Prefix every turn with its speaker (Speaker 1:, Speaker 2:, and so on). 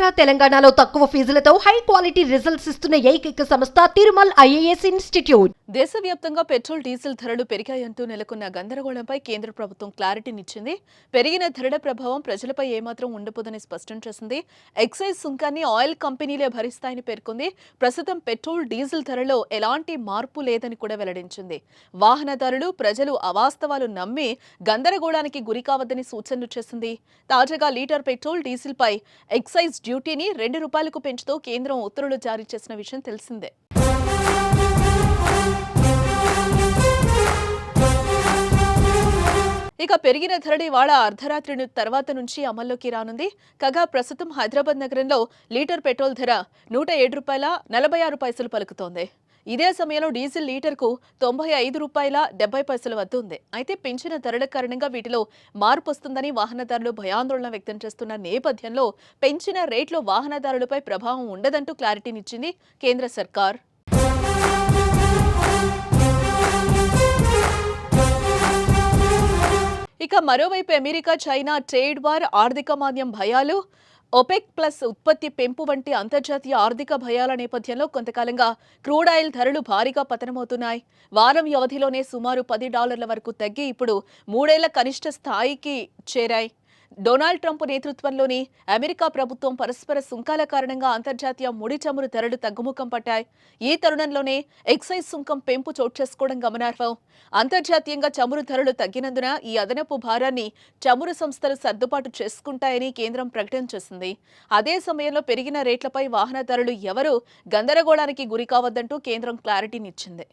Speaker 1: ఆంధ్ర తెలంగాణలో తక్కువ ఫీజులతో high quality results ఇస్తున్న ఏకైక సంస్థ తిరుమల్ ఐఏఎస్ ఇన్స్టిట్యూట్.
Speaker 2: దేశవ్యాప్తంగా పెట్రోల్ డీజిల్ ధరలు పెరిగాయంటూ నెలకొన్న గందరగోళంపై కేంద్ర ప్రభుత్వం క్లారిటీనిచ్చింది. పెరిగిన ధరల ప్రభావం ప్రజలపై ఏమాత్రం ఉండబోదని స్పష్టం చేసింది. ఎక్సైజ్ సుంకాన్ని ఆయిల్ కంపెనీలే భరిస్తాయని పేర్కొంది. ప్రస్తుతం పెట్రోల్ డీజిల్ ధరలో ఎలాంటి మార్పు లేదని కూడా వెల్లడించింది. వాహనదారులు ప్రజలు అవాస్తవాలు నమ్మి గందరగోళానికి గురికావద్దని సూచనలు చేసింది. తాజాగా లీటర్ పెట్రోల్ డీజిల్ పై ఎక్సైజ్ డ్యూటీని ₹2 పెంచుతూ కేంద్రం ఉత్తర్వులు జారీ చేసిన విషయం తెలిసిందే. ఇక పెరిగిన ధరలు ఇవాళ అర్ధరాత్రి తర్వాత నుంచి అమల్లోకి రానుంది. కాగా ప్రస్తుతం హైదరాబాద్ నగరంలో లీటర్ పెట్రోల్ ధర ₹107.46 పలుకుతోంది. ఇదే సమయంలో డీజిల్ లీటర్కు ₹95.70 వద్ద ఉంది. అయితే పెంచిన ధరల కారణంగా వీటిలో మార్పు వస్తుందని వాహనదారులు భయాందోళన వ్యక్తం చేస్తున్న నేపథ్యంలో పెంచిన రేట్లు వాహనదారులపై ప్రభావం ఉండదంటూ క్లారిటీనిచ్చింది కేంద్ర సర్కార్. ఇక మరోవైపు అమెరికా చైనా ట్రేడ్ వార్, ఆర్థిక మాంద్యం భయాలు, ఒపెక్ ప్లస్ ఉత్పత్తి పెంపు వంటి అంతర్జాతీయ ఆర్థిక భయాల నేపథ్యంలో కొంతకాలంగా క్రూడ్ ఆయిల్ ధరలు భారీగా పతనమవుతున్నాయి. వారం వ్యవధిలోనే సుమారు $10 వరకు తగ్గి ఇప్పుడు 3 ఏళ్ల కనిష్ట స్థాయికి చేరాయి. డొనాల్డ్ ట్రంప్ నేతృత్వంలోని అమెరికా ప్రభుత్వం పరస్పర సుంకాల కారణంగా అంతర్జాతీయ ముడి చమురు ధరలు తగ్గుముఖం పట్టాయి. ఈ తరుణంలోనే ఎక్సైజ్ సుంకం పెంపు చోటు చేసుకోవడం గమనార్హం. అంతర్జాతీయంగా చమురు ధరలు తగ్గినందున ఈ అదనపు భారాన్ని చమురు సంస్థలు సర్దుబాటు చేసుకుంటాయని కేంద్రం ప్రకటన చేసింది. అదే సమయంలో పెరిగిన రేట్లపై వాహనదారులు ఎవరూ గందరగోళానికి గురికావద్దంటూ కేంద్రం క్లారిటీనిచ్చింది.